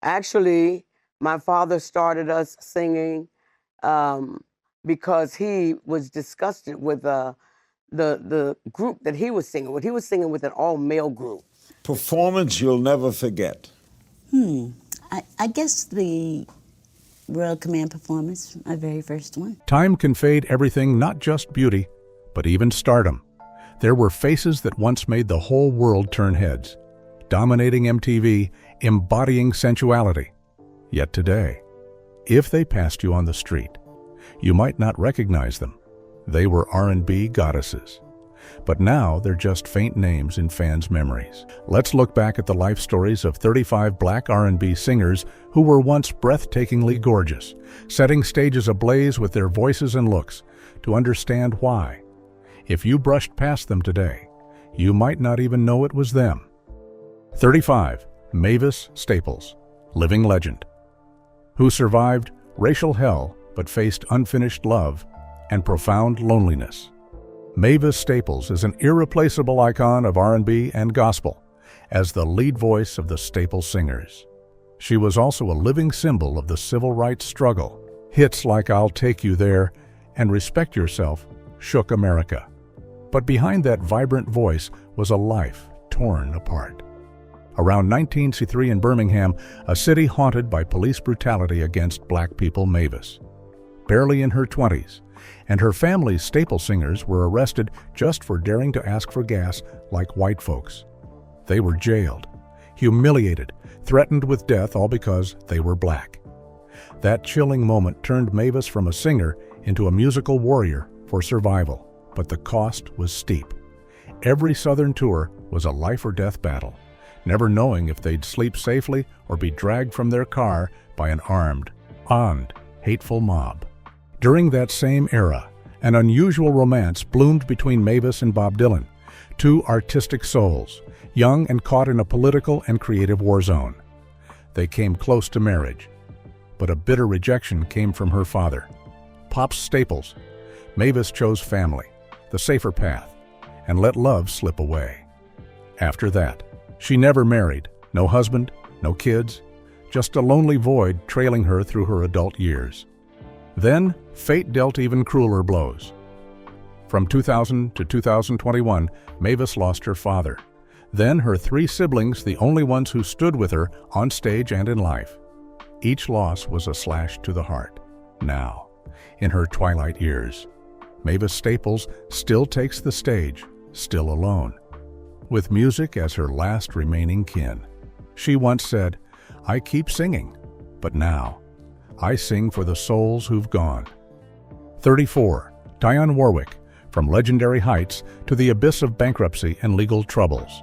Actually, my father started us singing because he was disgusted with the group that he was singing with. He was singing with an all-male group. Performance you'll never forget. I guess the Royal Command performance, my very first one. Time can fade everything, not just beauty, but even stardom. There were faces that once made the whole world turn heads, dominating MTV, embodying sensuality. Yet today, if they passed you on the street, you might not recognize them. They were R&B goddesses. But now they're just faint names in fans' memories. Let's look back at the life stories of 35 Black R&B singers who were once breathtakingly gorgeous, setting stages ablaze with their voices and looks, to understand why. If you brushed past them today, you might not even know it was them. 35. Mavis Staples, living legend, who survived racial hell but faced unfinished love and profound loneliness. Mavis Staples is an irreplaceable icon of R&B and gospel as the lead voice of the Staples Singers. She was also a living symbol of the civil rights struggle. Hits like I'll Take You There and Respect Yourself shook America. But behind that vibrant voice was a life torn apart. Around 1963 in Birmingham, a city haunted by police brutality against black people, Mavis, barely in her 20s, and her family's staple singers were arrested just for daring to ask for gas like white folks. They were jailed, humiliated, threatened with death, all because they were black. That chilling moment turned Mavis from a singer into a musical warrior for survival, but the cost was steep. Every Southern tour was a life-or-death battle, never knowing if they'd sleep safely or be dragged from their car by an armed, hateful mob. During that same era, an unusual romance bloomed between Mavis and Bob Dylan, two artistic souls, young and caught in a political and creative war zone. They came close to marriage, but a bitter rejection came from her father, Pops Staples. Mavis chose family, the safer path, and let love slip away. After that, she never married, no husband, no kids, just a lonely void trailing her through her adult years. Then, fate dealt even crueler blows. From 2000 to 2021, Mavis lost her father. Then her three siblings, the only ones who stood with her on stage and in life. Each loss was a slash to the heart. Now, in her twilight years, Mavis Staples still takes the stage, still alone, with music as her last remaining kin. She once said, "I keep singing, but now I sing for the souls who've gone." 34. Dionne Warwick, from legendary heights to the abyss of bankruptcy and legal troubles.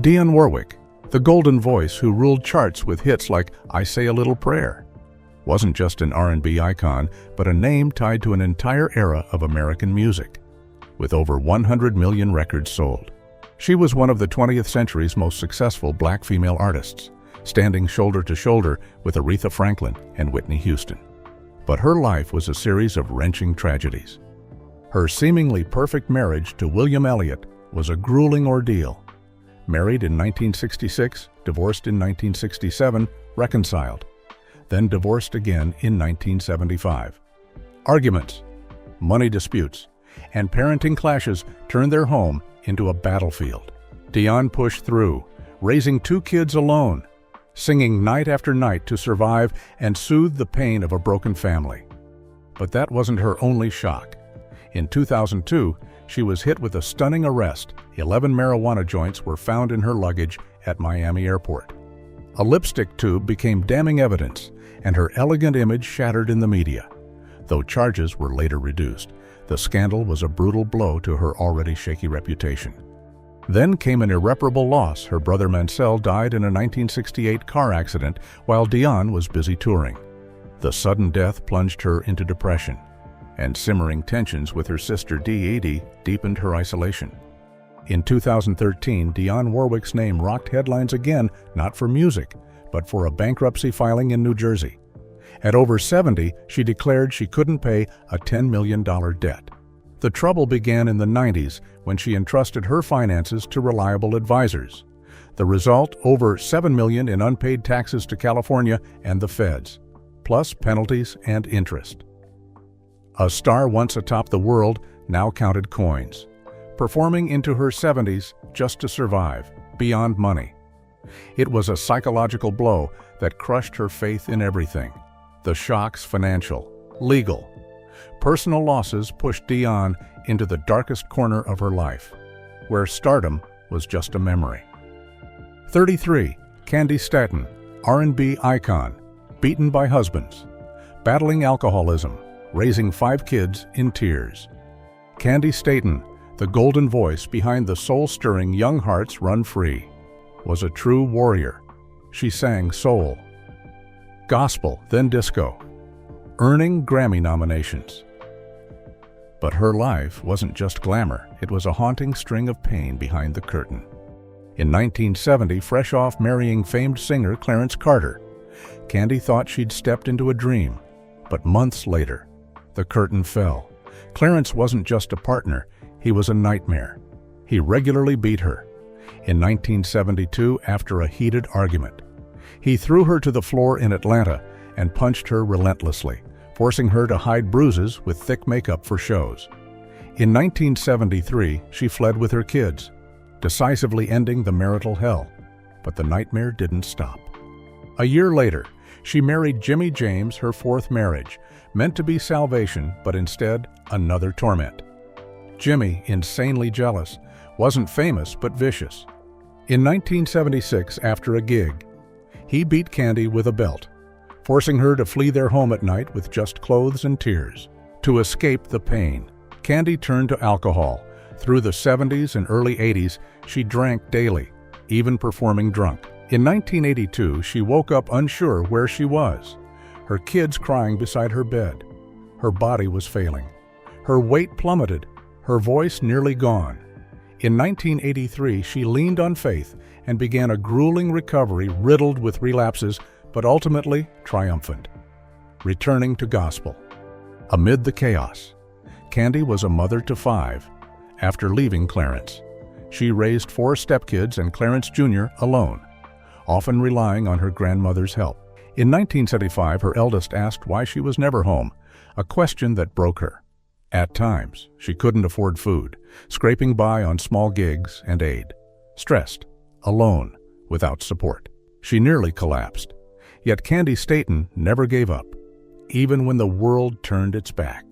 Dionne Warwick, the golden voice who ruled charts with hits like I Say a Little Prayer, wasn't just an R&B icon, but a name tied to an entire era of American music, with over 100 million records sold. She was one of the 20th century's most successful black female artists, standing shoulder to shoulder with Aretha Franklin and Whitney Houston. But her life was a series of wrenching tragedies. Her seemingly perfect marriage to William Elliott was a grueling ordeal. Married in 1966, divorced in 1967, reconciled, then divorced again in 1975. Arguments, money disputes, and parenting clashes turned their home into a battlefield. Dionne pushed through, raising 2 kids alone, singing night after night to survive and soothe the pain of a broken family. But that wasn't her only shock. In 2002, she was hit with a stunning arrest. 11 marijuana joints were found in her luggage at Miami Airport. A lipstick tube became damning evidence, and her elegant image shattered in the media. Though charges were later reduced, the scandal was a brutal blow to her already shaky reputation. Then came an irreparable loss. Her brother Mansell died in a 1968 car accident while Dionne was busy touring. The sudden death plunged her into depression, and simmering tensions with her sister Dee Edie deepened her isolation. In 2013, Dionne Warwick's name rocked headlines again, not for music, but for a bankruptcy filing in New Jersey. At over 70, she declared she couldn't pay a $10 million debt. The trouble began in the 90s when she entrusted her finances to reliable advisors. The result, over $7 million in unpaid taxes to California and the feds, plus penalties and interest. A star once atop the world now counted coins, performing into her 70s just to survive, beyond money. It was a psychological blow that crushed her faith in everything. The shocks, financial, legal, personal losses pushed Dionne into the darkest corner of her life, where stardom was just a memory. 33. Candi Staton, R&B icon, beaten by husbands, battling alcoholism, raising 5 kids in tears. Candi Staton, the golden voice behind the soul-stirring Young Hearts Run Free, was a true warrior. She sang soul, gospel, then disco, earning Grammy nominations. But her life wasn't just glamour, it was a haunting string of pain behind the curtain. In 1970, fresh off marrying famed singer Clarence Carter, Candi thought she'd stepped into a dream. But months later, the curtain fell. Clarence wasn't just a partner, he was a nightmare. He regularly beat her. In 1972, after a heated argument, he threw her to the floor in Atlanta and punched her relentlessly, forcing her to hide bruises with thick makeup for shows. In 1973, she fled with her kids, decisively ending the marital hell. But the nightmare didn't stop. A year later, she married Jimmy James, her 4th marriage, meant to be salvation, but instead another torment. Jimmy, insanely jealous, wasn't famous but vicious. In 1976, after a gig, he beat Candi with a belt, forcing her to flee their home at night with just clothes and tears. To escape the pain, Candi turned to alcohol. Through the 70s and early 80s, she drank daily, even performing drunk. In 1982, she woke up unsure where she was, her kids crying beside her bed. Her body was failing. Her weight plummeted, her voice nearly gone. In 1983, she leaned on faith and began a grueling recovery riddled with relapses, but ultimately triumphant, returning to gospel. Amid the chaos, Candi was a mother to 5. After leaving Clarence, she raised 4 stepkids and Clarence Jr. alone, often relying on her grandmother's help. In 1975, her eldest asked why she was never home, a question that broke her. At times, she couldn't afford food, scraping by on small gigs and aid. Stressed, alone, without support. She nearly collapsed. Yet Candi Staton never gave up. Even when the world turned its back,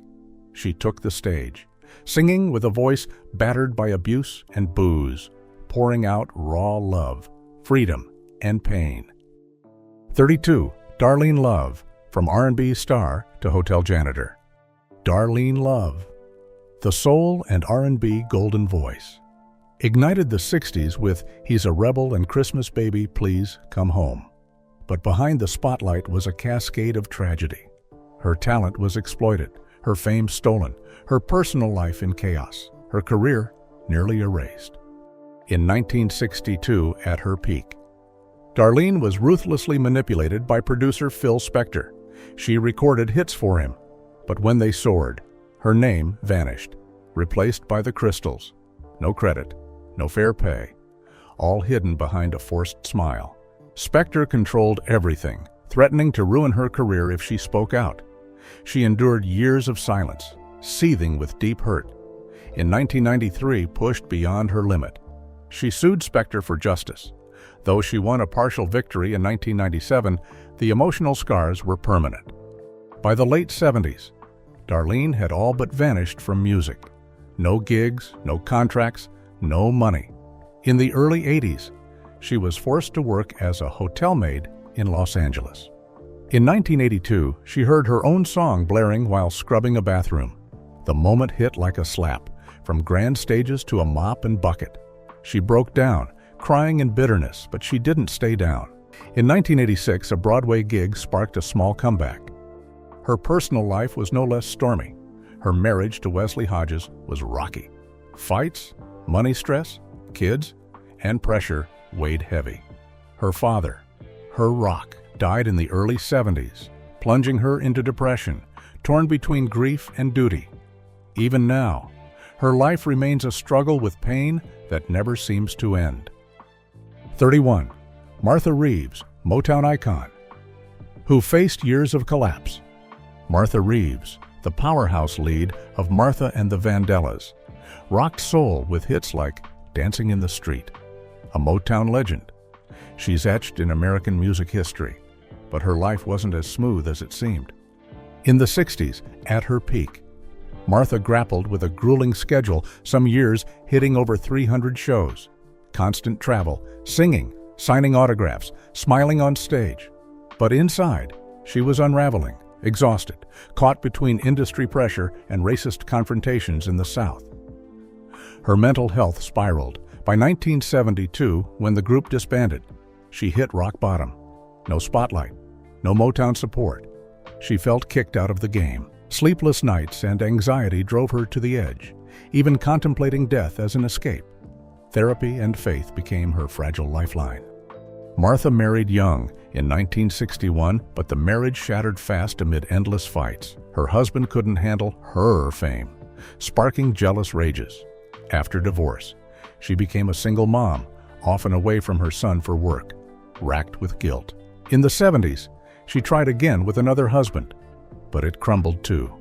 she took the stage, singing with a voice battered by abuse and booze, pouring out raw love, freedom, and pain. 32. Darlene Love, from R&B star to hotel janitor. Darlene Love, the soul and R&B golden voice, ignited the 60s with He's a Rebel and Christmas Baby, Please Come Home. But behind the spotlight was a cascade of tragedy. Her talent was exploited, her fame stolen, her personal life in chaos, her career nearly erased. In 1962, at her peak, Darlene was ruthlessly manipulated by producer Phil Spector. She recorded hits for him, but when they soared, her name vanished, replaced by the Crystals. No credit, no fair pay, all hidden behind a forced smile. Spector controlled everything, threatening to ruin her career if she spoke out. She endured years of silence, seething with deep hurt. In 1993, pushed beyond her limit. She sued Spector for justice. Though she won a partial victory in 1997, the emotional scars were permanent. By the late 70s, Darlene had all but vanished from music. No gigs, no contracts, no money. In the early 80s, she was forced to work as a hotel maid in Los Angeles. In 1982, she heard her own song blaring while scrubbing a bathroom. The moment hit like a slap, from grand stages to a mop and bucket. She broke down, crying in bitterness, but she didn't stay down. In 1986, a Broadway gig sparked a small comeback. Her personal life was no less stormy. Her marriage to Wesley Hodges was rocky. Fights, money stress, kids, and pressure weighed heavy. Her father, her rock, died in the early 70s, plunging her into depression, torn between grief and duty. Even now, her life remains a struggle with pain that never seems to end. 31. Martha Reeves, Motown icon, who faced years of collapse. Martha Reeves, the powerhouse lead of Martha and the Vandellas, rocked soul with hits like Dancing in the Street, a Motown legend. She's etched in American music history, but her life wasn't as smooth as it seemed. In the 60s, at her peak, Martha grappled with a grueling schedule, some years hitting over 300 shows, constant travel, singing, signing autographs, smiling on stage. But inside, she was unraveling, exhausted, caught between industry pressure and racist confrontations in the South. Her mental health spiraled. By 1972, when the group disbanded, she hit rock bottom. No spotlight, no Motown support. She felt kicked out of the game. Sleepless nights and anxiety drove her to the edge, even contemplating death as an escape. Therapy and faith became her fragile lifeline. Martha married young in 1961, but the marriage shattered fast amid endless fights. Her husband couldn't handle her fame, sparking jealous rages. After divorce, she became a single mom, often away from her son for work, racked with guilt. In the 70s, she tried again with another husband, but it crumbled too.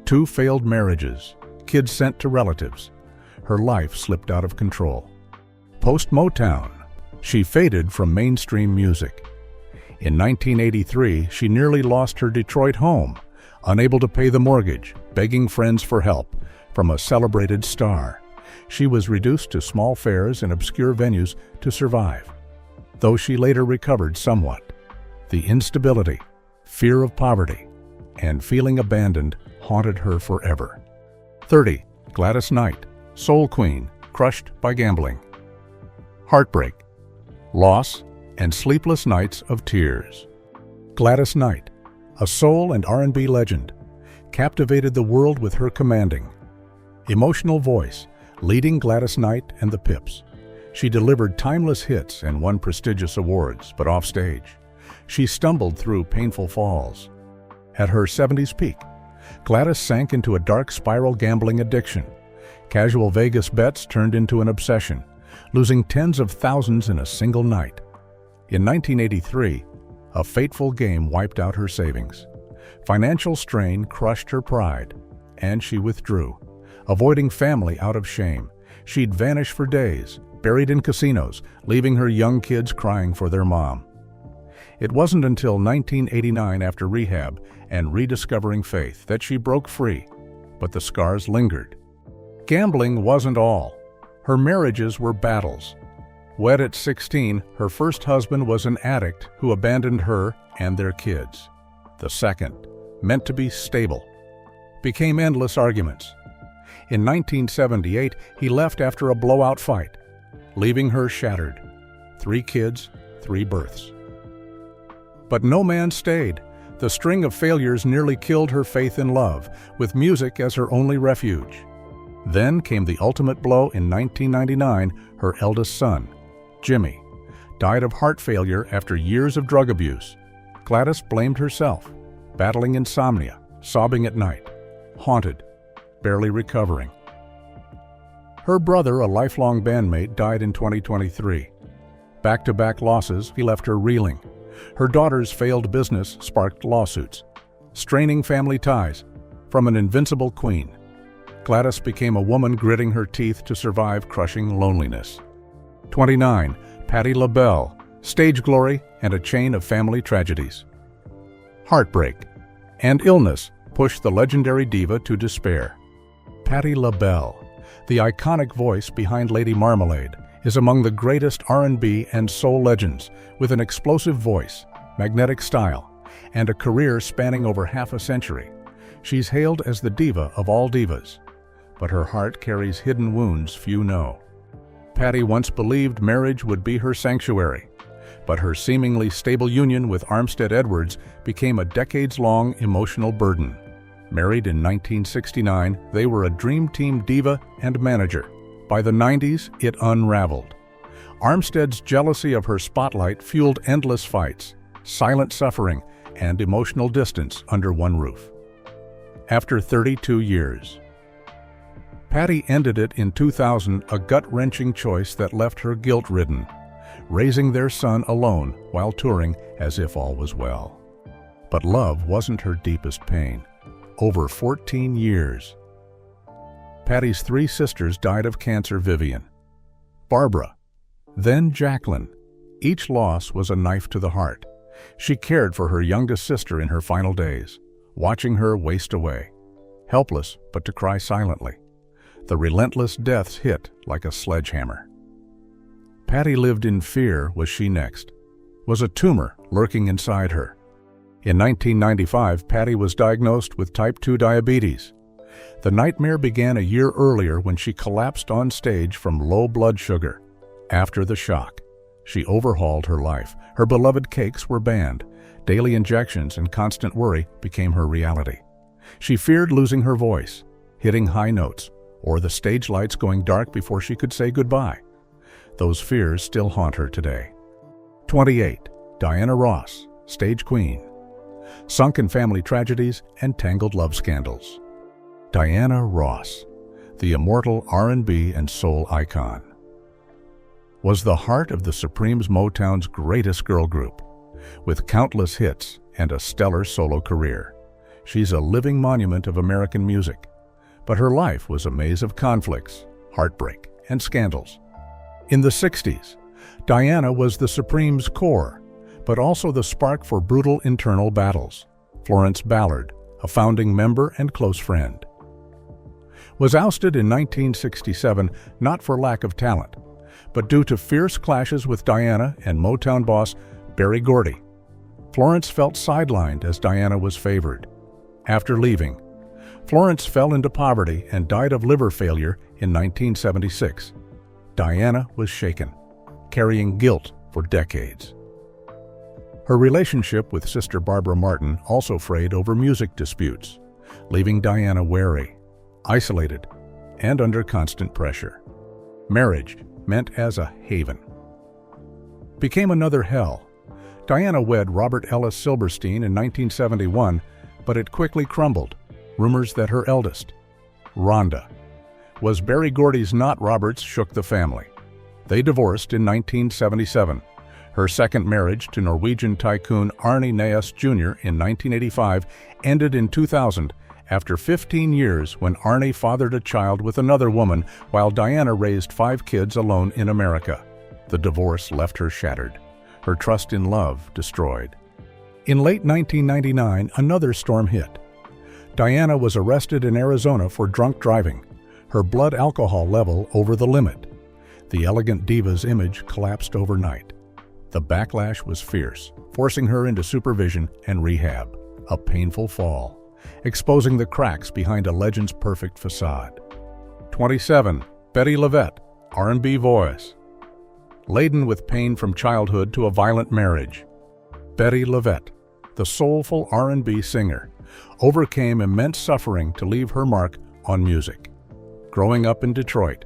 2 failed marriages, kids sent to relatives. Her life slipped out of control. Post-Motown, she faded from mainstream music. In 1983, she nearly lost her Detroit home, unable to pay the mortgage, begging friends for help from a celebrated star. She was reduced to small fares in obscure venues to survive, though she later recovered somewhat. The instability, fear of poverty, and feeling abandoned haunted her forever. 30. Gladys Knight, soul queen, crushed by gambling. Heartbreak, loss, and sleepless nights of tears. Gladys Knight, a soul and R&B legend, captivated the world with her commanding, emotional voice, leading Gladys Knight and the Pips. She delivered timeless hits and won prestigious awards, but offstage, she stumbled through painful falls. At her 70s peak, Gladys sank into a dark spiral gambling addiction. Casual Vegas bets turned into an obsession, losing tens of thousands in a single night. In 1983, a fateful game wiped out her savings. Financial strain crushed her pride, and she withdrew. Avoiding family out of shame, she'd vanish for days, buried in casinos, leaving her young kids crying for their mom. It wasn't until 1989, after rehab and rediscovering faith, that she broke free, but the scars lingered. Gambling wasn't all. Her marriages were battles. Wed at 16, her first husband was an addict who abandoned her and their kids. The second, meant to be stable, became endless arguments. In 1978, he left after a blowout fight, leaving her shattered. 3 kids, 3 births. But no man stayed. The string of failures nearly killed her faith in love, with music as her only refuge. Then came the ultimate blow in 1999. Her eldest son, Jimmy, died of heart failure after years of drug abuse. Gladys blamed herself, battling insomnia, sobbing at night, haunted, barely recovering. Her brother, a lifelong bandmate, died in 2023. Back-to-back losses, he left her reeling. Her daughter's failed business sparked lawsuits, straining family ties. From an invincible queen, Gladys became a woman gritting her teeth to survive crushing loneliness. 29. Patti LaBelle, stage glory and a chain of family tragedies. Heartbreak and illness pushed the legendary diva to despair. Patti LaBelle, the iconic voice behind Lady Marmalade, is among the greatest R&B and soul legends, with an explosive voice, magnetic style, and a career spanning over half a century. She's hailed as the diva of all divas, but her heart carries hidden wounds few know. Patti once believed marriage would be her sanctuary, but her seemingly stable union with Armstead Edwards became a decades-long emotional burden. Married in 1969, they were a dream team diva and manager. By the 90s, it unraveled. Armstead's jealousy of her spotlight fueled endless fights, silent suffering, and emotional distance under one roof. After 32 years, Patti ended it in 2000, a gut-wrenching choice that left her guilt-ridden. raising their son alone while touring as if all was well. But love wasn't her deepest pain. Over 14 years. Patti's 3 sisters died of cancer. Vivian, Barbara, then Jacqueline. Each loss was a knife to the heart. She cared for her youngest sister in her final days, watching her waste away, helpless but to cry silently. The relentless deaths hit like a sledgehammer. Patti lived in fear. Was she next? Was a tumor lurking inside her? In 1995, Patti was diagnosed with type 2 diabetes. The nightmare began a year earlier when she collapsed on stage from low blood sugar. After the shock, she overhauled her life. Her beloved cakes were banned. Daily injections and constant worry became her reality. She feared losing her voice, hitting high notes, or the stage lights going dark before she could say goodbye. Those fears still haunt her today. 28. Diana Ross, stage queen. Sunk in family tragedies and tangled love scandals. Diana Ross, the immortal R&B and soul icon, was the heart of the Supremes' Motown's greatest girl group. With countless hits and a stellar solo career, she's a living monument of American music. But her life was a maze of conflicts, heartbreak, and scandals. In the 60s, Diana was the Supremes' core, but also the spark for brutal internal battles. Florence Ballard, a founding member and close friend, was ousted in 1967 not for lack of talent, but due to fierce clashes with Diana and Motown boss Berry Gordy. Florence felt sidelined as Diana was favored. After leaving, Florence fell into poverty and died of liver failure in 1976. Diana was shaken, carrying guilt for decades. Her relationship with Sister Barbara Martin also frayed over music disputes, leaving Diana wary, isolated, and under constant pressure. Marriage, meant as a haven, became another hell. Diana wed Robert Ellis Silberstein in 1971, but it quickly crumbled. Rumors that her eldest, Rhonda, was Berry Gordy's, not Robert's, shook the family. They divorced in 1977. Her second marriage to Norwegian tycoon Arne Næss Jr. in 1985 ended in 2000 after 15 years when Arne fathered a child with another woman while Diana raised 5 kids alone in America. The divorce left her shattered, her trust in love destroyed. In late 1999, another storm hit. Diana was arrested in Arizona for drunk driving, her blood alcohol level over the limit. The elegant diva's image collapsed overnight. The backlash was fierce, forcing her into supervision and rehab. A painful fall, exposing the cracks behind a legend's perfect facade. 27. Bettye LaVette, R&B voice. Laden with pain from childhood to a violent marriage, Bettye LaVette, the soulful R&B singer, overcame immense suffering to leave her mark on music. Growing up in Detroit,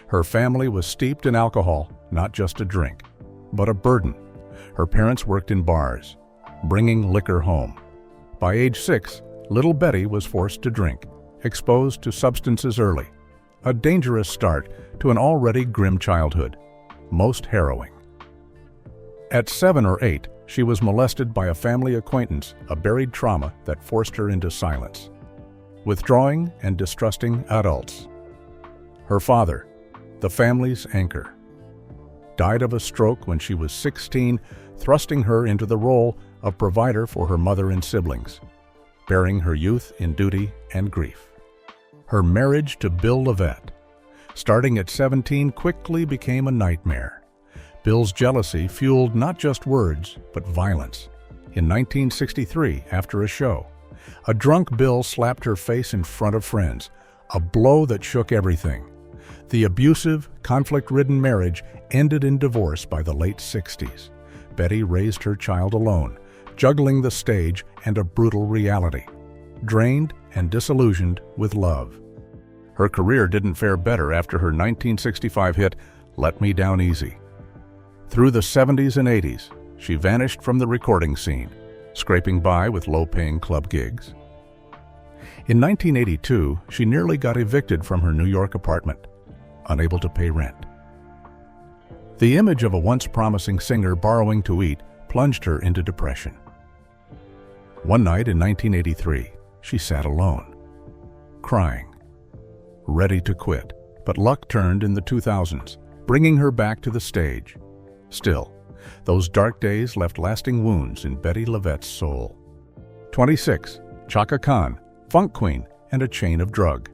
her family was steeped in alcohol, not just a drink, but a burden. Her parents worked in bars, bringing liquor home. By age 6, little Bettye was forced to drink, exposed to substances early. A dangerous start to an already grim childhood, most harrowing. At 7 or 8, she was molested by a family acquaintance, a buried trauma that forced her into silence, withdrawing and distrusting adults. Her father, the family's anchor, died of a stroke when she was 16, thrusting her into the role of provider for her mother and siblings, bearing her youth in duty and grief. Her marriage to Bill LaVette, starting at 17, quickly became a nightmare. Bill's jealousy fueled not just words, but violence. In 1963, after a show, a drunk Bill slapped her face in front of friends, a blow that shook everything. The abusive, conflict-ridden marriage ended in divorce by the late 60s. Bettye raised her child alone, juggling the stage and a brutal reality, drained and disillusioned with love. Her career didn't fare better after her 1965 hit, Let Me Down Easy. Through the 70s and 80s, she vanished from the recording scene, scraping by with low-paying club gigs. In 1982, she nearly got evicted from her New York apartment, unable to pay rent. The image of a once promising singer borrowing to eat plunged her into depression. One night in 1983, she sat alone, crying, ready to quit, but luck turned in the 2000s, bringing her back to the stage. Still, those dark days left lasting wounds in Bettye LaVette's soul. 26. Chaka Khan, funk queen and a chain of drug.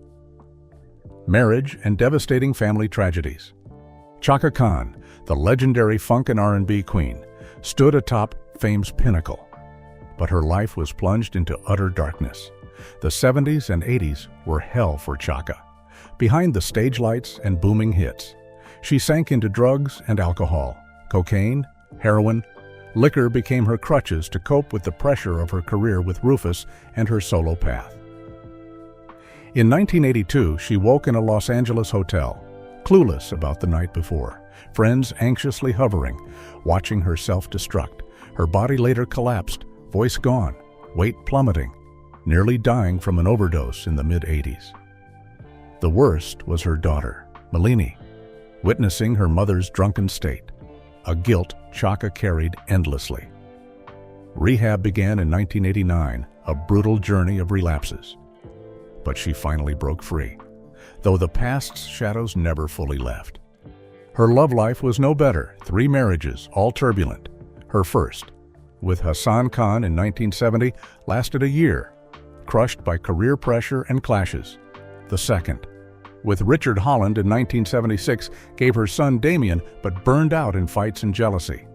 Marriage and devastating family tragedies. Chaka Khan, the legendary funk and R&B queen, stood atop fame's pinnacle. But her life was plunged into utter darkness. The 70s and 80s were hell for Chaka. Behind the stage lights and booming hits, she sank into drugs and alcohol. Cocaine, heroin, liquor became her crutches to cope with the pressure of her career with Rufus and her solo path. In 1982, she woke in a Los Angeles hotel, clueless about the night before, friends anxiously hovering, watching her self-destruct. Her body later collapsed, voice gone, weight plummeting, nearly dying from an overdose in the mid-80s. The worst was her daughter, Malini, witnessing her mother's drunken state, a guilt Chaka carried endlessly. Rehab began in 1989, a brutal journey of relapses. But she finally broke free, though the past's shadows never fully left. Her love life was no better, 3 marriages, all turbulent. Her first, with Hassan Khan in 1970, lasted a year, crushed by career pressure and clashes. The second, with Richard Holland in 1976, gave her son Damien but burned out in fights and jealousy.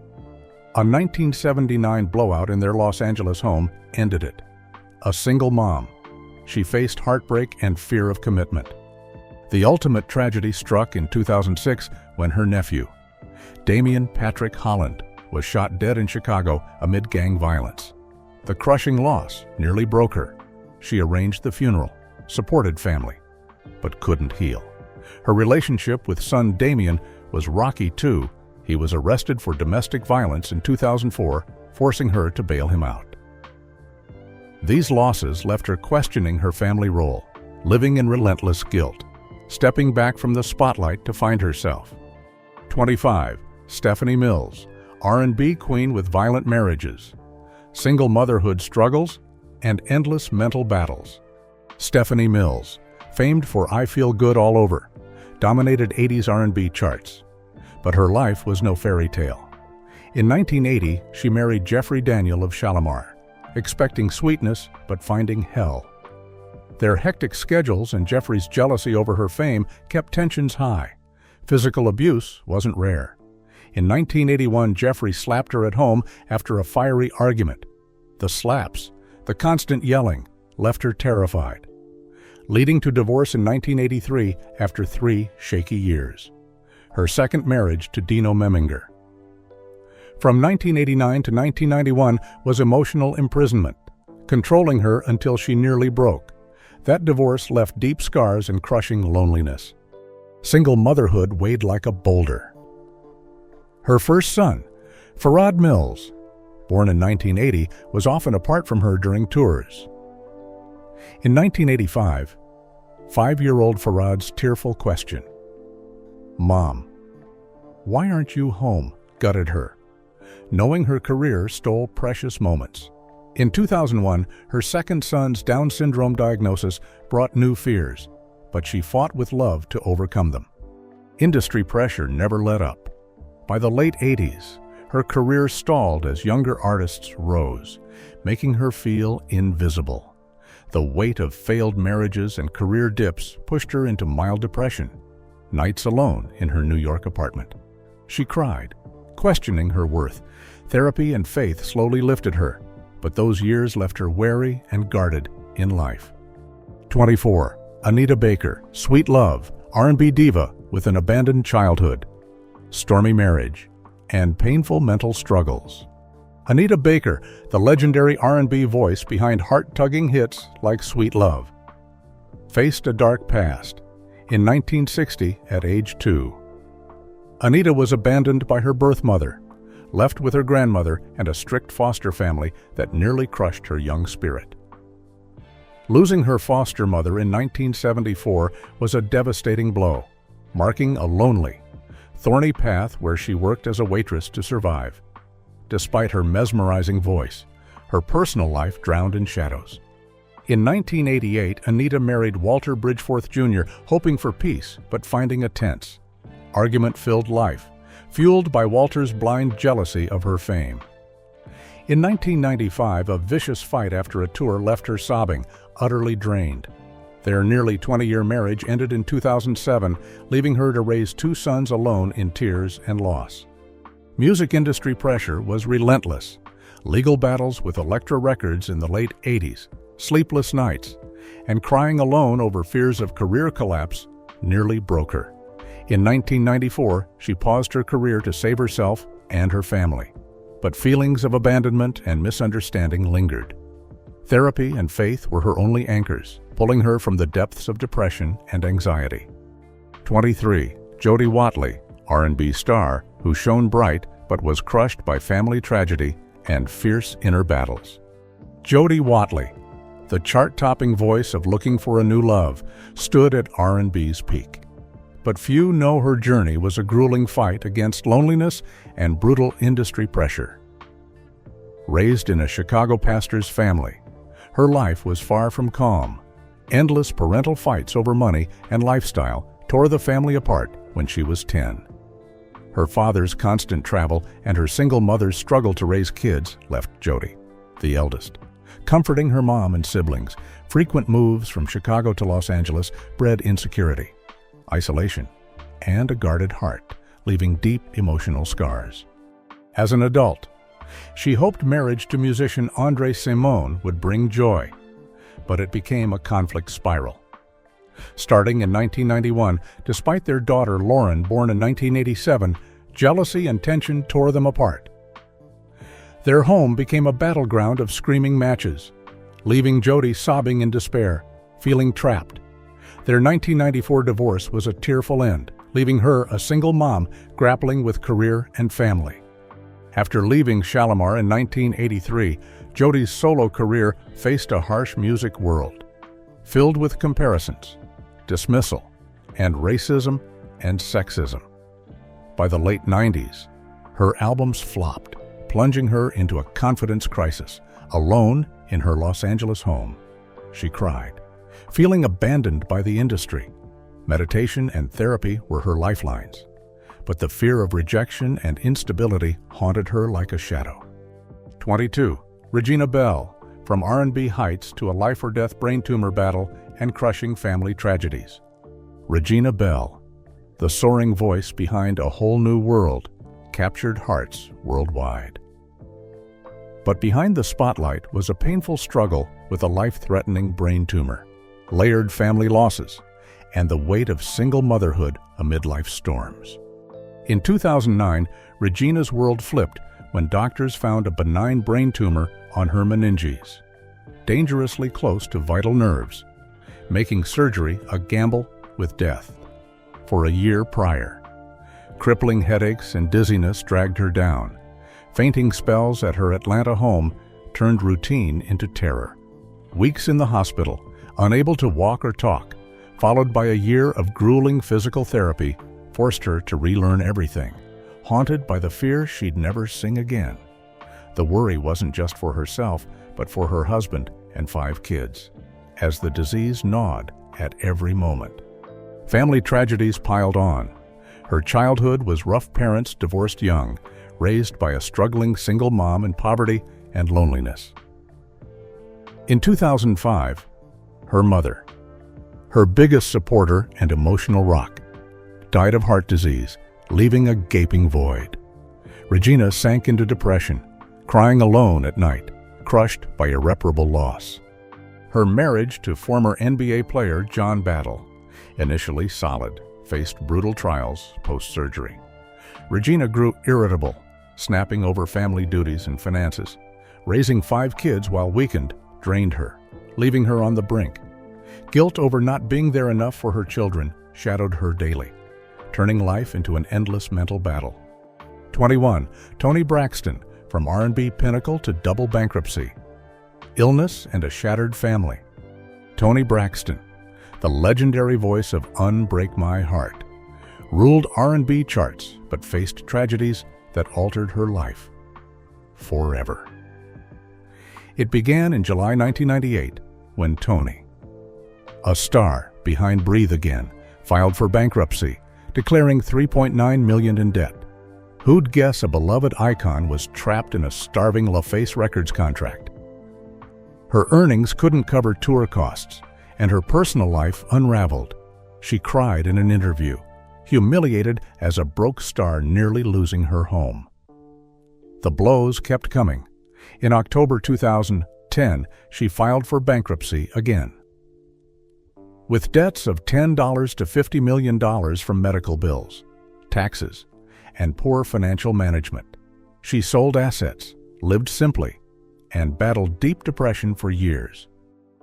A 1979 blowout in their Los Angeles home ended it. A single mom, she faced heartbreak and fear of commitment. The ultimate tragedy struck in 2006 when her nephew, Damien Patrick Holland, was shot dead in Chicago amid gang violence. The crushing loss nearly broke her. She arranged the funeral, supported family, but couldn't heal. Her relationship with son Damien was rocky too. He was arrested for domestic violence in 2004, forcing her to bail him out. These losses left her questioning her family role, living in relentless guilt, stepping back from the spotlight to find herself. 25. Stephanie Mills, R&B queen with violent marriages, single motherhood struggles, and endless mental battles. Stephanie Mills, famed for I Feel Good All Over, dominated 80s R&B charts. But her life was no fairy tale. In 1980, she married Jeffrey Daniel of Shalimar, expecting sweetness but finding hell. Their hectic schedules and Jeffrey's jealousy over her fame kept tensions high. Physical abuse wasn't rare. In 1981, Jeffrey slapped her at home after a fiery argument. The slaps, the constant yelling, left her terrified, leading to divorce in 1983 after 3 shaky years. Her second marriage to Dino Meminger. From 1989 to 1991 was emotional imprisonment, controlling her until she nearly broke. That divorce left deep scars and crushing loneliness. Single motherhood weighed like a boulder. Her first son, Farrad Mills, born in 1980, was often apart from her during tours. In 1985, 5-year-old Farrad's tearful question, "Mom, why aren't you home?" gutted her. Knowing her career stole precious moments. In 2001, her second son's Down syndrome diagnosis brought new fears, but she fought with love to overcome them. Industry pressure never let up. By the late 80s, her career stalled as younger artists rose, making her feel invisible. The weight of failed marriages and career dips pushed her into mild depression, nights alone in her New York apartment. She cried, questioning her worth. Therapy and faith slowly lifted her, but those years left her wary and guarded in life. 24. Anita Baker, sweet love, R&B diva with an abandoned childhood, stormy marriage, and painful mental struggles. Anita Baker, the legendary R&B voice behind heart-tugging hits like Sweet Love, faced a dark past. In 1960, at age 2, Anita was abandoned by her birth mother, left with her grandmother and a strict foster family that nearly crushed her young spirit. Losing her foster mother in 1974 was a devastating blow, marking a lonely, thorny path where she worked as a waitress to survive. Despite her mesmerizing voice, her personal life drowned in shadows. In 1988, Anita married Walter Bridgeforth Jr., hoping for peace, but finding a tense, argument-filled life, fueled by Walter's blind jealousy of her fame. In 1995, a vicious fight after a tour left her sobbing, utterly drained. Their nearly 20-year marriage ended in 2007, leaving her to raise 2 sons alone in tears and loss. Music industry pressure was relentless. Legal battles with Elektra Records in the late 80s, sleepless nights, and crying alone over fears of career collapse nearly broke her. In 1994, she paused her career to save herself and her family. But feelings of abandonment and misunderstanding lingered. Therapy and faith were her only anchors, pulling her from the depths of depression and anxiety. 23. Jody Watley, R&B star who shone bright but was crushed by family tragedy and fierce inner battles. Jody Watley, the chart-topping voice of Looking for a New Love, stood at R&B's peak. But few know her journey was a grueling fight against loneliness and brutal industry pressure. Raised in a Chicago pastor's family, her life was far from calm. Endless parental fights over money and lifestyle tore the family apart when she was 10. Her father's constant travel and her single mother's struggle to raise kids left Jody, the eldest. Comforting her mom and siblings, frequent moves from Chicago to Los Angeles bred insecurity, isolation, and a guarded heart, leaving deep emotional scars. As an adult, she hoped marriage to musician André Simone would bring joy, but it became a conflict spiral. Starting in 1991, despite their daughter Lauren, born in 1987, jealousy and tension tore them apart. Their home became a battleground of screaming matches, leaving Jody sobbing in despair, feeling trapped. Their 1994 divorce was a tearful end, leaving her a single mom grappling with career and family. After leaving Shalimar in 1983, Jody's solo career faced a harsh music world, filled with comparisons, dismissal, and racism and sexism. By the late 90s, her albums flopped, plunging her into a confidence crisis. Alone in her Los Angeles home, she cried, feeling abandoned by the industry. Meditation and therapy were her lifelines, but the fear of rejection and instability haunted her like a shadow. 22. Regina Belle, from R&B heights to a life-or-death brain tumor battle and crushing family tragedies. Regina Belle, the soaring voice behind A Whole New World, captured hearts worldwide. But behind the spotlight was a painful struggle with a life-threatening brain tumor, layered family losses, and the weight of single motherhood amid life's storms. In 2009, Regina's world flipped when doctors found a benign brain tumor on her meninges, dangerously close to vital nerves, making surgery a gamble with death. For a year prior, crippling headaches and dizziness dragged her down. Fainting spells at her Atlanta home turned routine into terror. Weeks in the hospital, unable to walk or talk, followed by a year of grueling physical therapy, forced her to relearn everything, haunted by the fear she'd never sing again. The worry wasn't just for herself, but for her husband and 5 kids, as the disease gnawed at every moment. Family tragedies piled on. Her childhood was rough parents divorced young, raised by a struggling single mom in poverty and loneliness. In 2005, her mother, her biggest supporter and emotional rock, died of heart disease, leaving a gaping void. Regina sank into depression, crying alone at night, crushed by irreparable loss. Her marriage to former NBA player John Battle, initially solid, faced brutal trials post-surgery. Regina grew irritable, snapping over family duties and finances. Raising 5 kids while weakened drained her, leaving her on the brink. Guilt over not being there enough for her children shadowed her daily, turning life into an endless mental battle. 21. Toni Braxton, from R&B pinnacle to double bankruptcy. Illness and a shattered family. Toni Braxton, the legendary voice of Unbreak My Heart, ruled R&B charts, but faced tragedies that altered her life forever. It began in July 1998 when Toni, a star behind Breathe Again, filed for bankruptcy, declaring $3.9 million in debt. Who'd guess a beloved icon was trapped in a starving LaFace Records contract? Her earnings couldn't cover tour costs, and her personal life unraveled. She cried in an interview, humiliated as a broke star nearly losing her home. The blows kept coming. In October 2010, she filed for bankruptcy again. With debts of $10 to $50 million from medical bills, taxes, and poor financial management, she sold assets, lived simply, and battled deep depression for years.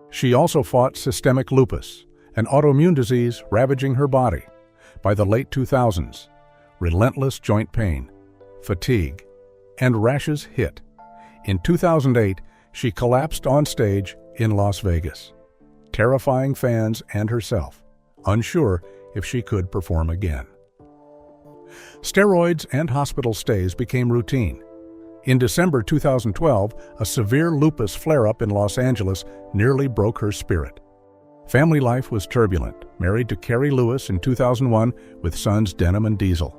She also fought systemic lupus, an autoimmune disease ravaging her body. By the late 2000s, relentless joint pain, fatigue, and rashes hit. In 2008, she collapsed on stage in Las Vegas, terrifying fans and herself, unsure if she could perform again. Steroids and hospital stays became routine. In December 2012, a severe lupus flare-up in Los Angeles nearly broke her spirit. Family life was turbulent, married to Keri Lewis in 2001 with sons Denham and Diesel.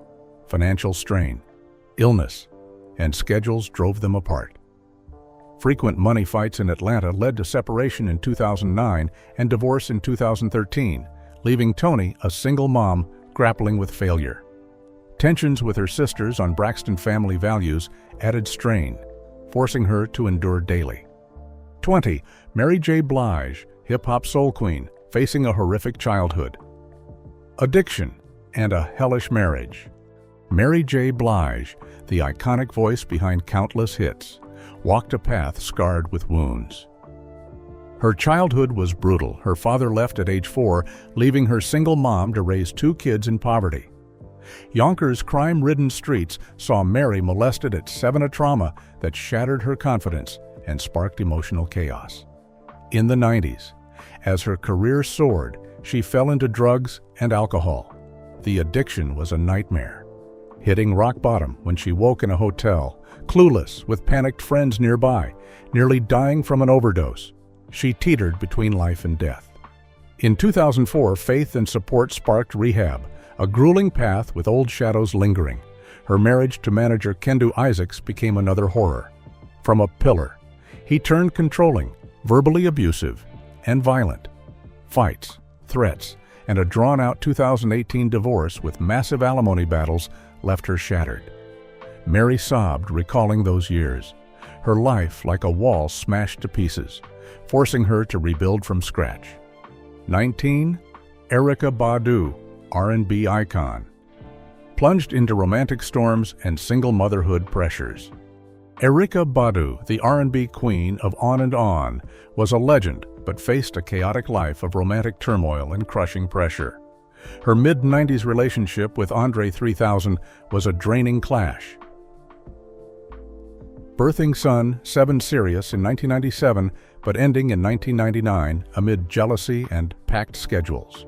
Financial strain, illness, and schedules drove them apart. Frequent money fights in Atlanta led to separation in 2009 and divorce in 2013, leaving Toni a single mom grappling with failure. Tensions with her sisters on Braxton family values added strain, forcing her to endure daily. 20. Mary J. Blige, hip-hop soul queen, facing a horrific childhood. Addiction and a hellish marriage. Mary J. Blige, the iconic voice behind countless hits, walked a path scarred with wounds. Her childhood was brutal. Her father left at age 4, leaving her single mom to raise 2 kids in poverty. Yonkers' crime-ridden streets saw Mary molested at 7, a trauma that shattered her confidence and sparked emotional chaos. In the 90s, as her career soared, she fell into drugs and alcohol. The addiction was a nightmare, hitting rock bottom when she woke in a hotel, clueless with panicked friends nearby, nearly dying from an overdose. She teetered between life and death. In 2004, faith and support sparked rehab, a grueling path with old shadows lingering. Her marriage to manager Kendu Isaacs became another horror. From a pillar, he turned controlling, verbally abusive, and violent. Fights, threats, and a drawn-out 2018 divorce with massive alimony battles left her shattered. Mary sobbed, recalling those years, her life like a wall smashed to pieces, forcing her to rebuild from scratch. 19. Erykah Badu, R&B icon. Plunged into romantic storms and single motherhood pressures. Erykah Badu, the R&B queen of On and On, was a legend but faced a chaotic life of romantic turmoil and crushing pressure. Her mid-90s relationship with Andre 3000 was a draining clash. Birthing son 7 Sirius in 1997, but ending in 1999 amid jealousy and packed schedules.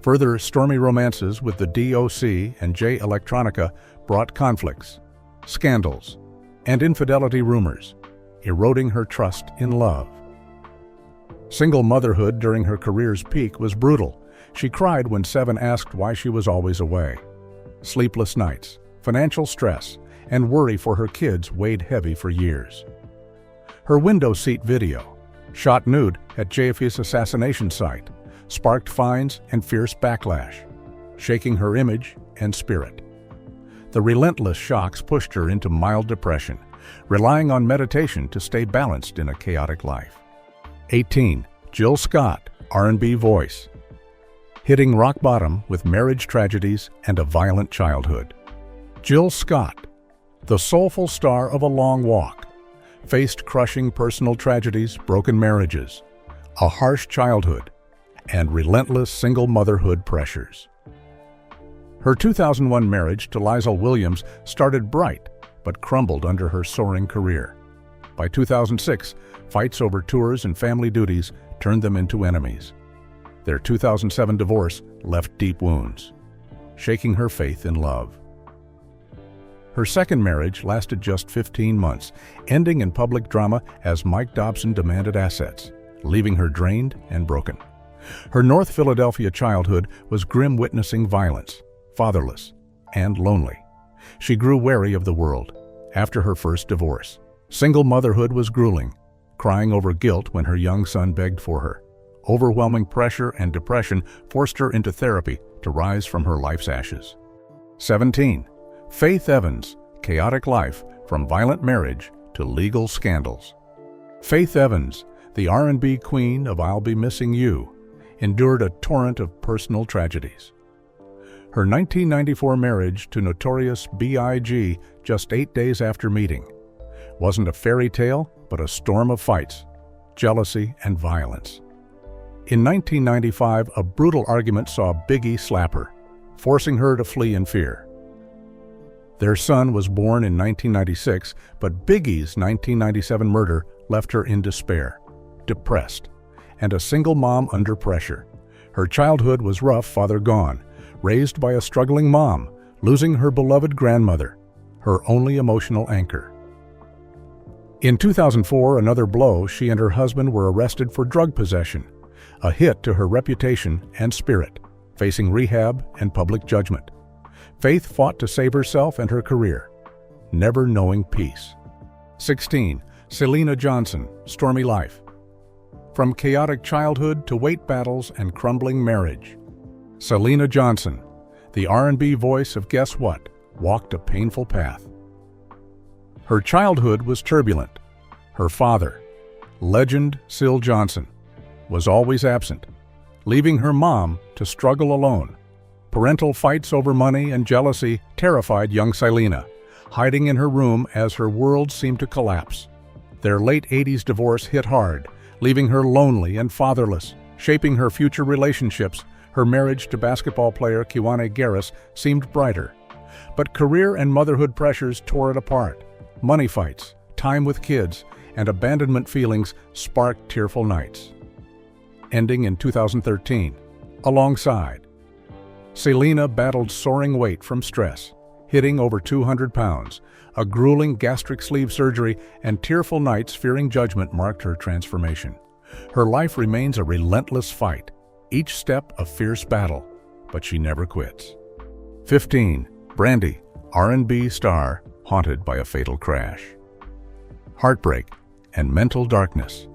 Further stormy romances with the DOC and J Electronica brought conflicts, scandals, and infidelity rumors, eroding her trust in love. Single motherhood during her career's peak was brutal. She cried when 7 asked why she was always away. Sleepless nights, financial stress, and worry for her kids weighed heavy for years. Her window seat video, shot nude at JFK's assassination site, sparked fines and fierce backlash, shaking her image and spirit. The relentless shocks pushed her into mild depression, relying on meditation to stay balanced in a chaotic life. 18. Jill Scott, R&B voice. Hitting rock bottom with marriage tragedies and a violent childhood. Jill Scott, the soulful star of A Long Walk, faced crushing personal tragedies, broken marriages, a harsh childhood, and relentless single motherhood pressures. Her 2001 marriage to Liesl Williams started bright, but crumbled under her soaring career. By 2006, fights over tours and family duties turned them into enemies. Their 2007 divorce left deep wounds. shaking her faith in love. Her second marriage lasted just 15 months, ending in public drama as Mike Dobson demanded assets, leaving her drained and broken. Her North Philadelphia childhood was grim, witnessing violence, fatherless, and lonely. She grew wary of the world after her first divorce. Single motherhood was grueling, crying over guilt when her young son begged for her. Overwhelming pressure and depression forced her into therapy to rise from her life's ashes. 17. Faith Evans, chaotic life from violent marriage to legal scandals. Faith Evans, the R&B queen of I'll Be Missing You, endured a torrent of personal tragedies. Her 1994 marriage to notorious Blige just 8 days after meeting wasn't a fairy tale, but a storm of fights, jealousy, and violence. In 1995, a brutal argument saw Biggie slap her, forcing her to flee in fear. Their son was born in 1996, but Biggie's 1997 murder left her in despair, depressed, and a single mom under pressure. Her childhood was rough, father gone, raised by a struggling mom, losing her beloved grandmother, her only emotional anchor. In 2004, another blow, she and her husband were arrested for drug possession, a hit to her reputation and spirit, facing rehab and public judgment. Faith fought to save herself and her career, never knowing peace. 16. Syleena Johnson, stormy life. From chaotic childhood to weight battles and crumbling marriage. Syleena Johnson, the R&B voice of Guess What, walked a painful path. Her childhood was turbulent. Her father, legend Syl Johnson, was always absent, leaving her mom to struggle alone. Parental fights over money and jealousy terrified young Syleena, hiding in her room as her world seemed to collapse. Their late 80s divorce hit hard, leaving her lonely and fatherless. Shaping her future relationships, her marriage to basketball player Kiwane Garris seemed brighter. But career and motherhood pressures tore it apart. Money fights, time with kids, and abandonment feelings sparked tearful nights. Ending in 2013, alongside. Syleena battled soaring weight from stress, hitting over 200 pounds. A grueling gastric sleeve surgery and tearful nights fearing judgment marked her transformation. Her life remains a relentless fight, each step a fierce battle, but she never quits. 15. Brandy, R&B star, haunted by a fatal crash. Heartbreak and mental darkness.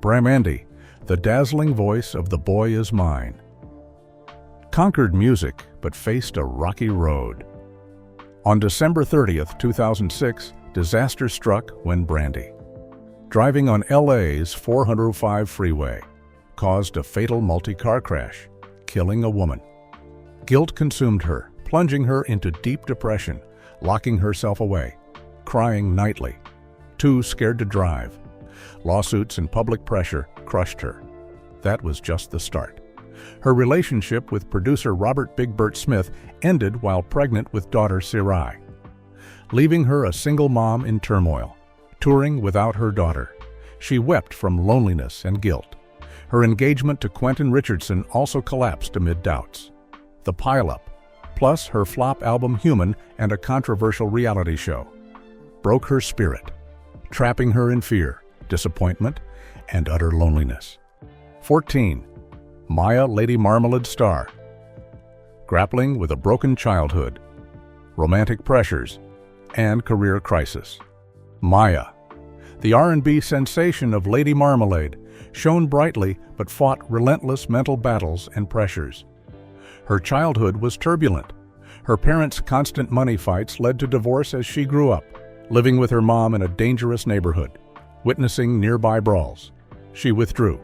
Brandy, the dazzling voice of The Boy Is Mine, conquered music but faced a rocky road. On December 30th, 2006, disaster struck when Brandy, driving on LA's 405 freeway, caused a fatal multi-car crash, killing a woman. Guilt consumed her, plunging her into deep depression, locking herself away, crying nightly, too scared to drive. Lawsuits and public pressure crushed her. That was just the start. Her relationship with producer Robert Big Bert Smith ended while pregnant with daughter Sarai, leaving her a single mom in turmoil, touring without her daughter. She wept from loneliness and guilt. Her engagement to Quentin Richardson also collapsed amid doubts. The pileup, plus her flop album Human and a controversial reality show, broke her spirit, trapping her in fear, disappointment, and utter loneliness. 14. Maya Lady Marmalade star, grappling with a broken childhood, romantic pressures, and career crisis. Maya, the R&B sensation of Lady Marmalade, shone brightly but fought relentless mental battles and pressures. Her childhood was turbulent. Her parents' constant money fights led to divorce as she grew up, living with her mom in a dangerous neighborhood, witnessing nearby brawls. She withdrew,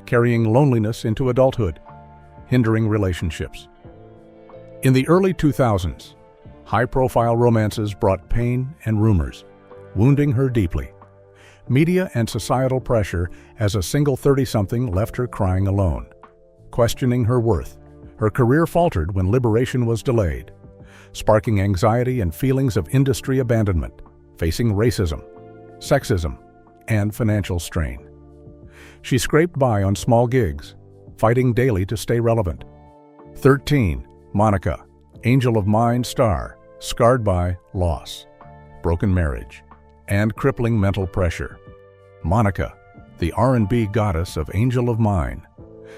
carrying loneliness into adulthood, hindering relationships. In the early 2000s, high-profile romances brought pain and rumors, wounding her deeply. Media and societal pressure as a single 30-something left her crying alone, questioning her worth. Her career faltered when liberation was delayed, sparking anxiety and feelings of industry abandonment, facing racism, sexism, and financial strain. She scraped by on small gigs, fighting daily to stay relevant. 13. Monica, Angel of Mine star, scarred by loss, broken marriage, and crippling mental pressure. Monica, the R&B goddess of Angel of Mine,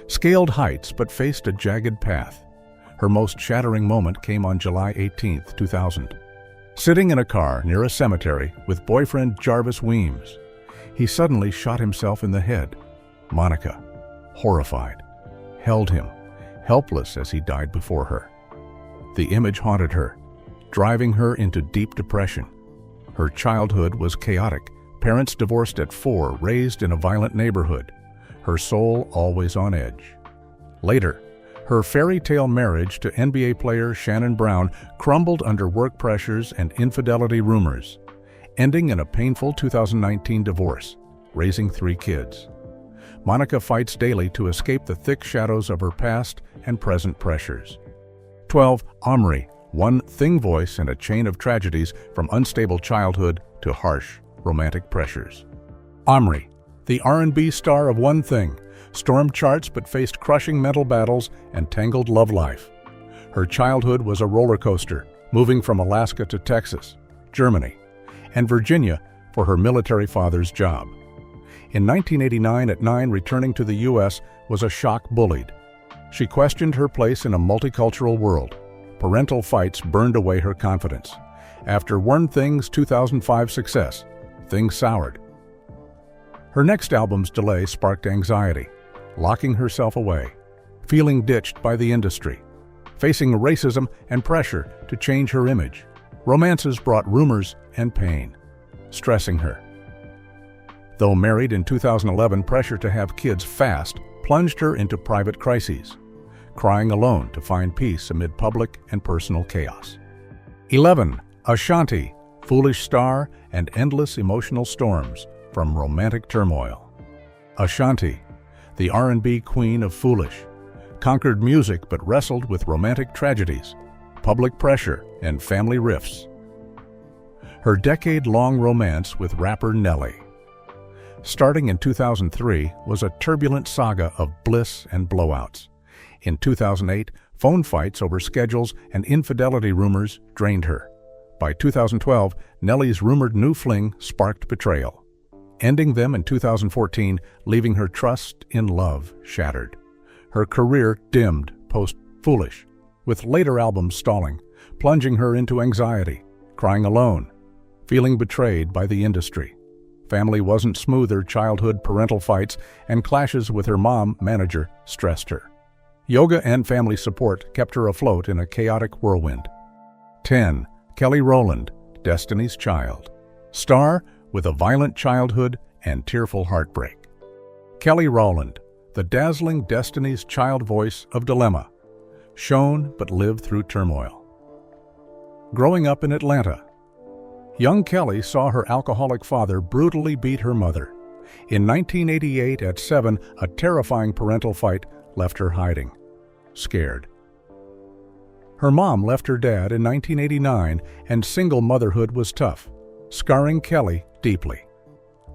scaled heights but faced a jagged path. Her most shattering moment came on July 18, 2000. Sitting in a car near a cemetery with boyfriend Jarvis Weems, he suddenly shot himself in the head. Monica, horrified, held him, helpless as he died before her. The image haunted her, driving her into deep depression. Her childhood was chaotic. Parents divorced at 4, raised in a violent neighborhood. Her soul always on edge. Later, her fairy tale marriage to NBA player Shannon Brown crumbled under work pressures and infidelity rumors, ending in a painful 2019 divorce, raising 3 kids. Monica fights daily to escape the thick shadows of her past and present pressures. 12. Amerie, one thing voice in a chain of tragedies from unstable childhood to harsh romantic pressures. Amerie, the R&B star of One Thing, stormed charts but faced crushing mental battles and tangled love life. Her childhood was a roller coaster, moving from Alaska to Texas, Germany, and Virginia for her military father's job. In 1989, at 9, returning to the U.S. was a shock bullied. She questioned her place in a multicultural world. Parental fights burned away her confidence. After One Thing's 2005 success, things soured. Her next album's delay sparked anxiety, locking herself away, feeling ditched by the industry, facing racism and pressure to change her image. Romances brought rumors and pain, stressing her. Though married in 2011, pressure to have kids fast plunged her into private crises, crying alone to find peace amid public and personal chaos. 11. Ashanti, foolish star and endless emotional storms from romantic turmoil. Ashanti, the R&B queen of Foolish, conquered music but wrestled with romantic tragedies, public pressure, and family rifts. Her decade-long romance with rapper Nelly, starting in 2003, was a turbulent saga of bliss and blowouts. In 2008, phone fights over schedules and infidelity rumors drained her. By 2012, Nelly's rumored new fling sparked betrayal, ending them in 2014, leaving her trust in love shattered. Her career dimmed post-Foolish, with later albums stalling, plunging her into anxiety, crying alone, feeling betrayed by the industry. Family wasn't smoother. Childhood parental fights and clashes with her mom manager stressed her. Yoga and family support kept her afloat in a chaotic whirlwind. 10. Kelly Rowland, Destiny's Child, star with a violent childhood and tearful heartbreak. Kelly Rowland, the dazzling Destiny's Child voice of dilemma, shone but lived through turmoil. Growing up in Atlanta, young Kelly saw her alcoholic father brutally beat her mother. In 1988, at 7, a terrifying parental fight left her hiding, scared. Her mom left her dad in 1989, and single motherhood was tough, scarring Kelly deeply.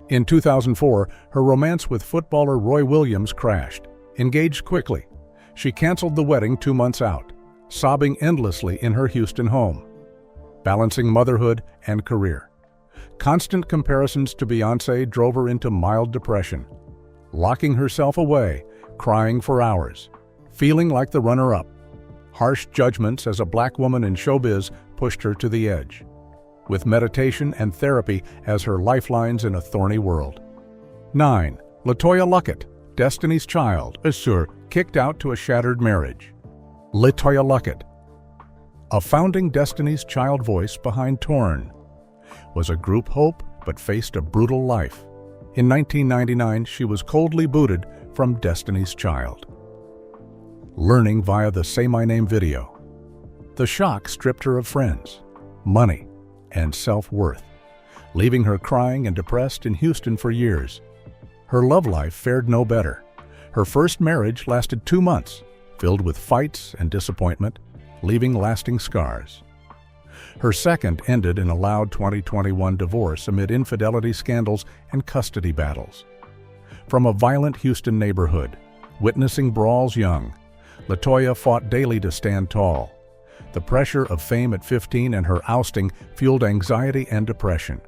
In 2004, her romance with footballer Roy Williams crashed. Engaged quickly, she canceled the wedding 2 months out, sobbing endlessly in her Houston home, balancing motherhood and career. Constant comparisons to Beyoncé drove her into mild depression, locking herself away, crying for hours, feeling like the runner-up. Harsh judgments as a black woman in showbiz pushed her to the edge, with meditation and therapy as her lifelines in a thorny world. 9. LeToya Luckett, Destiny's Child, kicked out to a shattered marriage. LeToya Luckett, a founding Destiny's Child voice behind Torn, was a group hope but faced a brutal life. In 1999, she was coldly booted from Destiny's Child. Learning via the Say My Name video, the shock stripped her of friends, money, and self-worth, leaving her crying and depressed in Houston for years. Her love life fared no better. Her first marriage lasted 2 months, filled with fights and disappointment, leaving lasting scars. Her second ended in a loud 2021 divorce amid infidelity scandals and custody battles. From a violent Houston neighborhood, witnessing brawls young, LeToya fought daily to stand tall, The pressure of fame at 15 and her ousting fueled anxiety and depression.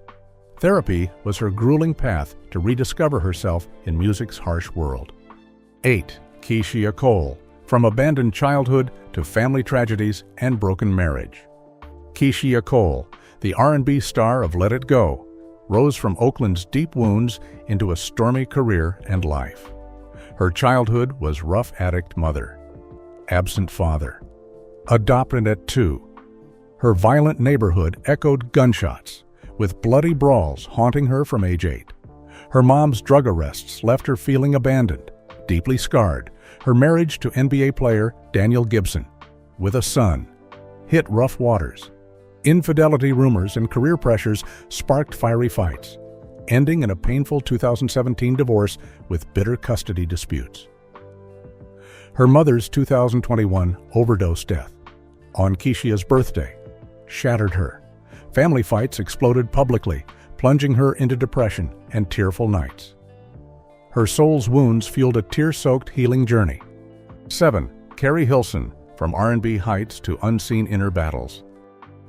Therapy was her grueling path to rediscover herself in music's harsh world. 8. Keyshia Cole, from abandoned childhood to family tragedies and broken marriage. Keyshia Cole, the R&B star of Let It Go, rose from Oakland's deep wounds into a stormy career and life. Her childhood was rough addict mother, absent father, adopted at 2. Her violent neighborhood echoed gunshots, with bloody brawls haunting her from age 8. Her mom's drug arrests left her feeling abandoned, deeply scarred. Her marriage to NBA player Daniel Gibson, with a son, hit rough waters. Infidelity rumors and career pressures sparked fiery fights, ending in a painful 2017 divorce with bitter custody disputes. Her mother's 2021 overdose death, on Keyshia's birthday, shattered her. Family fights exploded publicly, plunging her into depression and tearful nights. Her soul's wounds fueled a tear-soaked healing journey. 7. Keri Hilson, from R&B heights to unseen inner battles.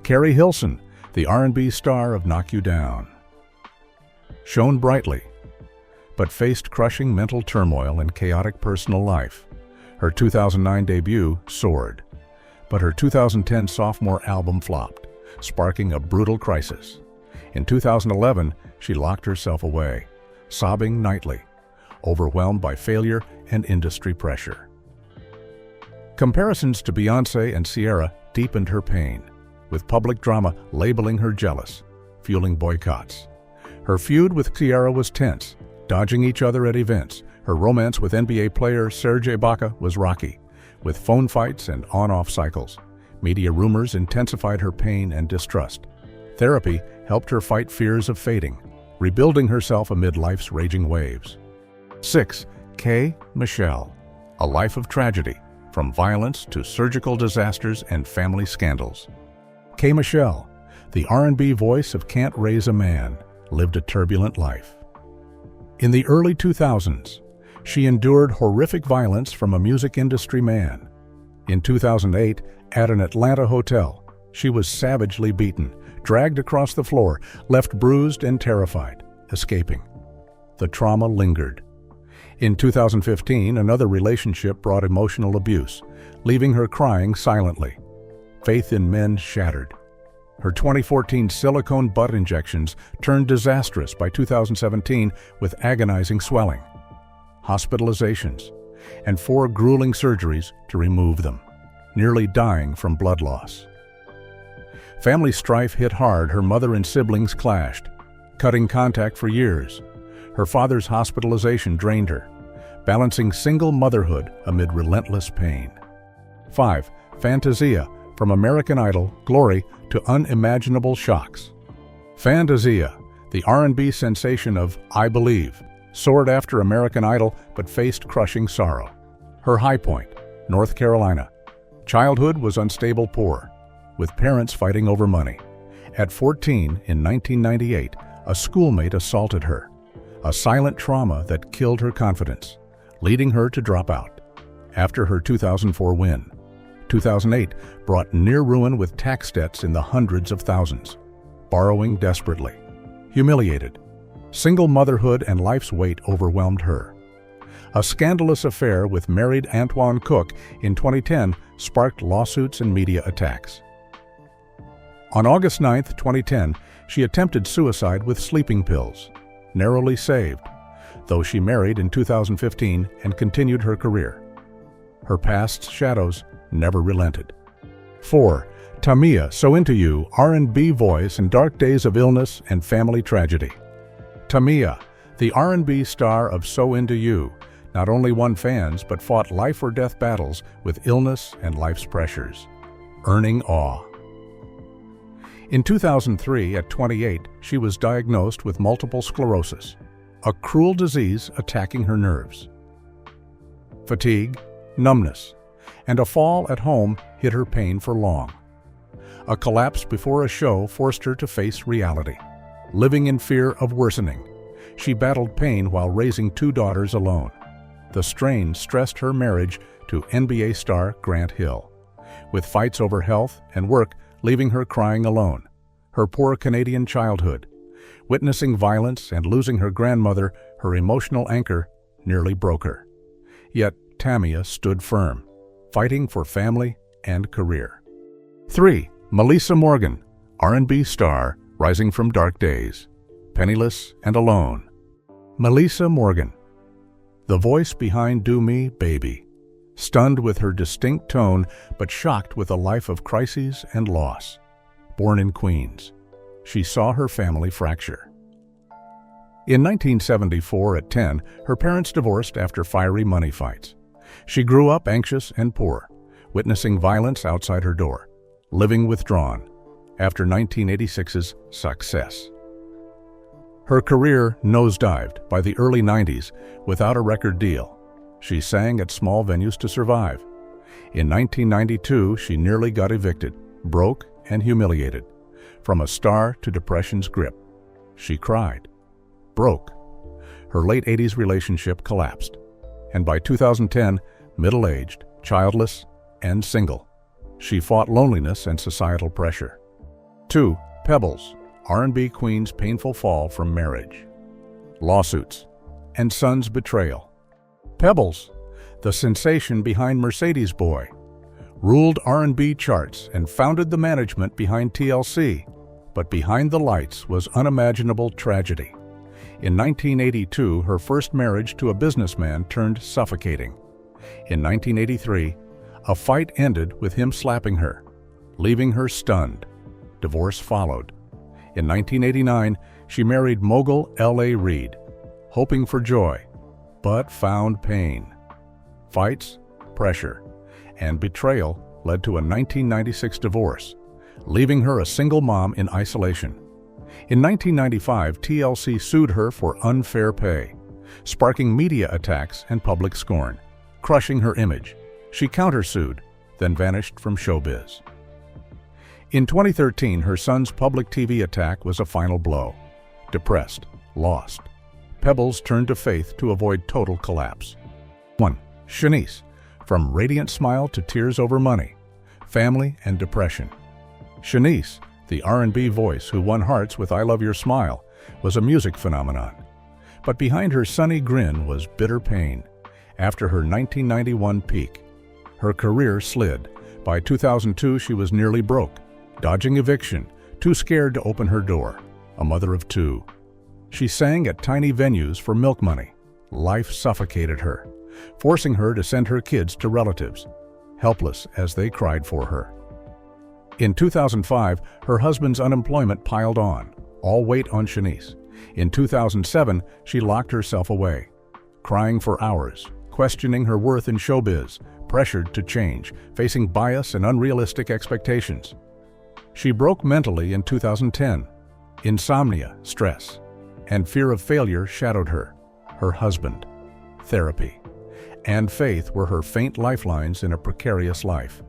Keri Hilson, the R&B star of Knock You Down. Shone brightly, but faced crushing mental turmoil and chaotic personal life. Her 2009 debut soared, but her 2010 sophomore album flopped, sparking a brutal crisis. In 2011, she locked herself away, sobbing nightly, overwhelmed by failure and industry pressure. Comparisons to Beyoncé and Ciara deepened her pain, with public drama labeling her jealous, fueling boycotts. Her feud with Ciara was tense, dodging each other at events. Her romance with NBA player Serge Ibaka was rocky, with phone fights and on-off cycles. Media rumors intensified her pain and distrust. Therapy helped her fight fears of fading, rebuilding herself amid life's raging waves. 6. K. Michelle, a life of tragedy, from violence to surgical disasters and family scandals. K. Michelle, the R&B voice of Can't Raise a Man, lived a turbulent life. In the early 2000s, she endured horrific violence from a music industry man. In 2008, at an Atlanta hotel, she was savagely beaten, dragged across the floor, left bruised and terrified, escaping. The trauma lingered. In 2015, another relationship brought emotional abuse, leaving her crying silently. Faith in men shattered. Her 2014 silicone butt injections turned disastrous by 2017 with agonizing swelling, hospitalizations, and 4 grueling surgeries to remove them, nearly dying from blood loss. Family strife hit hard. Her mother and siblings clashed, cutting contact for years. Her father's hospitalization drained her, balancing single motherhood amid relentless pain. 5. Fantasia, from American Idol glory to unimaginable shocks. Fantasia, the R&B sensation of I Believe, soared after American Idol but faced crushing sorrow. Her high point, North Carolina. Childhood was unstable poor, with parents fighting over money. At 14, in 1998, a schoolmate assaulted her, a silent trauma that killed her confidence, leading her to drop out. After her 2004 win, 2008 brought near ruin with tax debts in the hundreds of thousands, borrowing desperately. Humiliated, single motherhood and life's weight overwhelmed her. A scandalous affair with married Antoine Cook in 2010 sparked lawsuits and media attacks. On August 9, 2010, she attempted suicide with sleeping pills, narrowly saved, though she married in 2015 and continued her career. Her past's shadows never relented. 4. Tamia, So Into You, R&B voice in dark days of illness and family tragedy. Tamia, the R&B star of So Into You, not only won fans but fought life-or-death battles with illness and life's pressures, earning awe. In 2003, at 28, she was diagnosed with multiple sclerosis, a cruel disease attacking her nerves. Fatigue, numbness, and a fall at home hid her pain for long. A collapse before a show forced her to face reality. Living in fear of worsening, she battled pain while raising 2 daughters alone. The strain stressed her marriage to NBA star Grant Hill, with fights over health and work leaving her crying alone. Her poor Canadian childhood, witnessing violence and losing her grandmother, her emotional anchor, nearly broke her. Yet Tamia stood firm, fighting for family and career. 3. Melissa Morgan, R&B star rising from dark days, penniless and alone. Melissa Morgan, the voice behind Do Me, Baby, stunned with her distinct tone but shocked with a life of crises and loss. Born in Queens, she saw her family fracture. In 1974, at 10, her parents divorced after fiery money fights. She grew up anxious and poor, witnessing violence outside her door, living withdrawn after 1986's success. Her career nosedived by the early 90s without a record deal. She sang at small venues to survive. In 1992, she nearly got evicted, broke and humiliated. From a star to depression's grip, she cried, broke. Her late 80s relationship collapsed, and by 2010, middle-aged, childless, and single, she fought loneliness and societal pressure. 2. Pebbles, R&B queen's painful fall from marriage, lawsuits, and son's betrayal. Pebbles, the sensation behind Mercedes Boy, ruled R&B charts and founded the management behind TLC, but behind the lights was unimaginable tragedy. In 1982, her first marriage to a businessman turned suffocating. In 1983, a fight ended with him slapping her, leaving her stunned. Divorce followed. In 1989, she married mogul L.A. Reid, hoping for joy, but found pain. Fights, pressure, and betrayal led to a 1996 divorce, leaving her a single mom in isolation. In 1995, TLC sued her for unfair pay, sparking media attacks and public scorn, crushing her image. She countersued, then vanished from showbiz. In 2013, her son's public TV attack was a final blow. Depressed, lost, Pebbles turned to faith to avoid total collapse. 1. Shanice, from radiant smile to tears over money, family and depression. Shanice, the R&B voice who won hearts with I Love Your Smile, was a music phenomenon. But behind her sunny grin was bitter pain. After her 1991 peak, her career slid. By 2002, she was nearly broke, dodging eviction, too scared to open her door, a mother of 2. She sang at tiny venues for milk money. Life suffocated her, forcing her to send her kids to relatives, helpless as they cried for her. In 2005, her husband's unemployment piled on, all weight on Shanice. In 2007, she locked herself away, crying for hours, questioning her worth in showbiz, pressured to change, facing bias and unrealistic expectations. She broke mentally in 2010. Insomnia, stress, and fear of failure shadowed her. Her husband, therapy, and faith were her faint lifelines in a precarious life.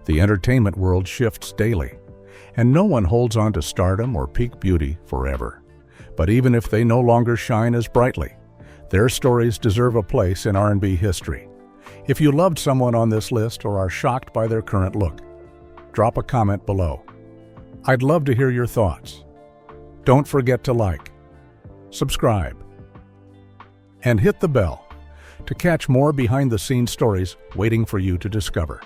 The entertainment world shifts daily, and no one holds on to stardom or peak beauty forever. But even if they no longer shine as brightly, their stories deserve a place in R&B history. If you loved someone on this list or are shocked by their current look, drop a comment below. I'd love to hear your thoughts. Don't forget to like, subscribe, and hit the bell to catch more behind-the-scenes stories waiting for you to discover.